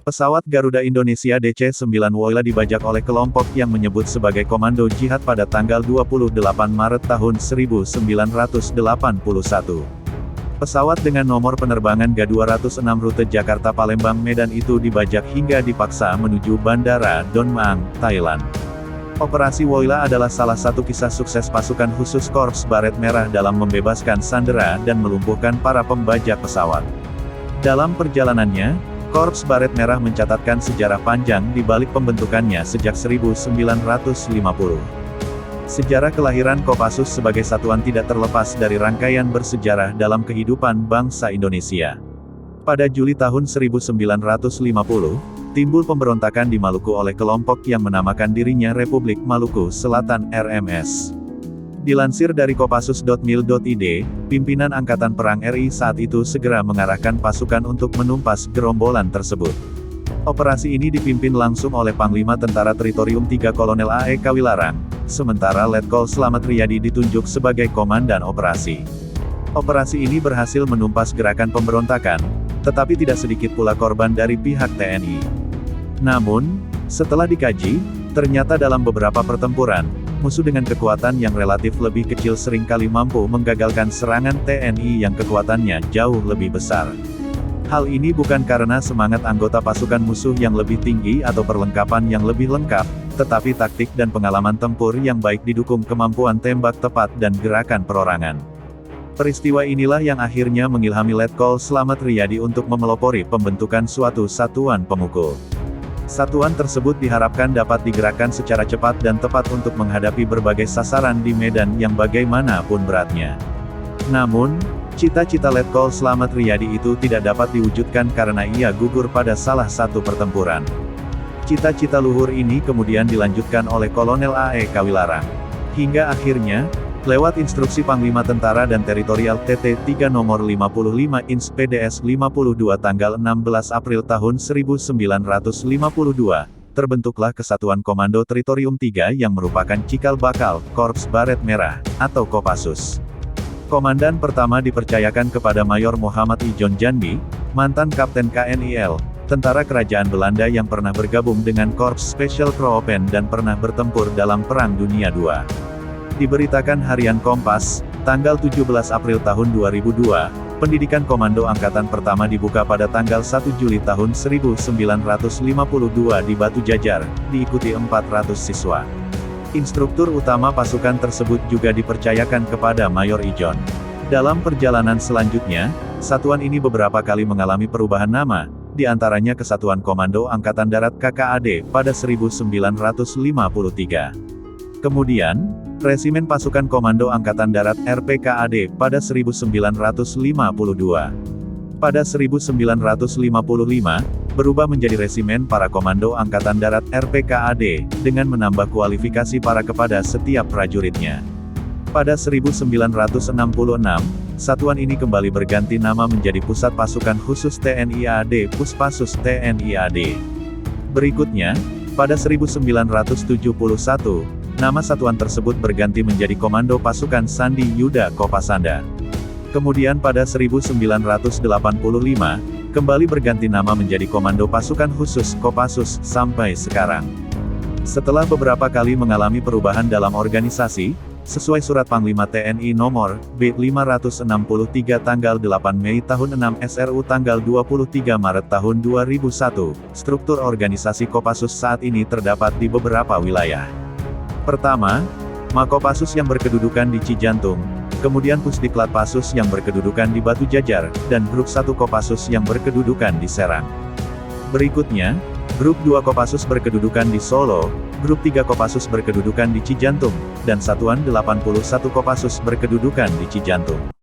Pesawat Garuda Indonesia DC-9 Woyla dibajak oleh kelompok yang menyebut sebagai Komando Jihad pada tanggal 28 Maret tahun 1981. Pesawat dengan nomor penerbangan GA206 rute Jakarta-Palembang-Medan itu dibajak hingga dipaksa menuju Bandara Don Muang, Thailand. Operasi Woyla adalah salah satu kisah sukses pasukan khusus Korps Baret Merah dalam membebaskan sandera dan melumpuhkan para pembajak pesawat. Dalam perjalanannya, Korps Baret Merah mencatatkan sejarah panjang di balik pembentukannya sejak 1950. Sejarah kelahiran Kopassus sebagai satuan tidak terlepas dari rangkaian bersejarah dalam kehidupan bangsa Indonesia. Pada Juli tahun 1950, timbul pemberontakan di Maluku oleh kelompok yang menamakan dirinya Republik Maluku Selatan (RMS). Dilansir dari kopassus.mil.id, pimpinan Angkatan Perang RI saat itu segera mengarahkan pasukan untuk menumpas gerombolan tersebut. Operasi ini dipimpin langsung oleh Panglima Tentara Teritorium III Kolonel A.E. Kawilarang, sementara Letkol Slamet Riyadi ditunjuk sebagai Komandan Operasi. Operasi ini berhasil menumpas gerakan pemberontakan, tetapi tidak sedikit pula korban dari pihak TNI. Namun, setelah dikaji, ternyata dalam beberapa pertempuran, musuh dengan kekuatan yang relatif lebih kecil seringkali mampu menggagalkan serangan TNI yang kekuatannya jauh lebih besar. Hal ini bukan karena semangat anggota pasukan musuh yang lebih tinggi atau perlengkapan yang lebih lengkap, tetapi taktik dan pengalaman tempur yang baik didukung kemampuan tembak tepat dan gerakan perorangan. Peristiwa inilah yang akhirnya mengilhami Letkol Slamet Riyadi untuk memelopori pembentukan suatu satuan pemukul. Satuan tersebut diharapkan dapat digerakkan secara cepat dan tepat untuk menghadapi berbagai sasaran di medan yang bagaimanapun beratnya. Namun, cita-cita Letkol Slamet Riyadi itu tidak dapat diwujudkan karena ia gugur pada salah satu pertempuran. Cita-cita luhur ini kemudian dilanjutkan oleh Kolonel A.E. Kawilarang. Hingga akhirnya, lewat instruksi Panglima Tentara dan Teritorial TT3 nomor 55 Ins PDS 52 tanggal 16 April tahun 1952, terbentuklah Kesatuan Komando Teritorium III yang merupakan cikal bakal Korps Baret Merah, atau Kopassus. Komandan pertama dipercayakan kepada Mayor Muhammad Ijon Janbi, mantan Kapten KNIL, tentara kerajaan Belanda yang pernah bergabung dengan Korps Special Troopen dan pernah bertempur dalam Perang Dunia II. Diberitakan Harian Kompas, tanggal 17 April tahun 2002, pendidikan Komando Angkatan Pertama dibuka pada tanggal 1 Juli tahun 1952 di Batu Jajar, diikuti 400 siswa. Instruktur utama pasukan tersebut juga dipercayakan kepada Mayor Ijon. Dalam perjalanan selanjutnya, satuan ini beberapa kali mengalami perubahan nama, di antaranya Kesatuan Komando Angkatan Darat KKAD pada 1953. Kemudian, Resimen Pasukan Komando Angkatan Darat RPKAD pada 1952. Pada 1955, berubah menjadi Resimen Para Komando Angkatan Darat RPKAD, dengan menambah kualifikasi para kepada setiap prajuritnya. Pada 1966, satuan ini kembali berganti nama menjadi Pusat Pasukan Khusus TNI AD Puspassus TNI AD. Berikutnya, pada 1971, nama satuan tersebut berganti menjadi Komando Pasukan Sandi Yuda Kopasanda. Kemudian pada 1985, kembali berganti nama menjadi Komando Pasukan Khusus Kopassus sampai sekarang. Setelah beberapa kali mengalami perubahan dalam organisasi, sesuai Surat Panglima TNI Nomor B563 tanggal 8 Mei tahun 6 SRU tanggal 23 Maret tahun 2001, struktur organisasi Kopassus saat ini terdapat di beberapa wilayah. Pertama, Makopassus yang berkedudukan di Cijantung, kemudian Pusdiklat Passus yang berkedudukan di Batu Jajar, dan Grup 1 Kopassus yang berkedudukan di Serang. Berikutnya, Grup 2 Kopassus berkedudukan di Solo, Grup 3 Kopassus berkedudukan di Cijantung, dan Satuan 81 Kopassus berkedudukan di Cijantung.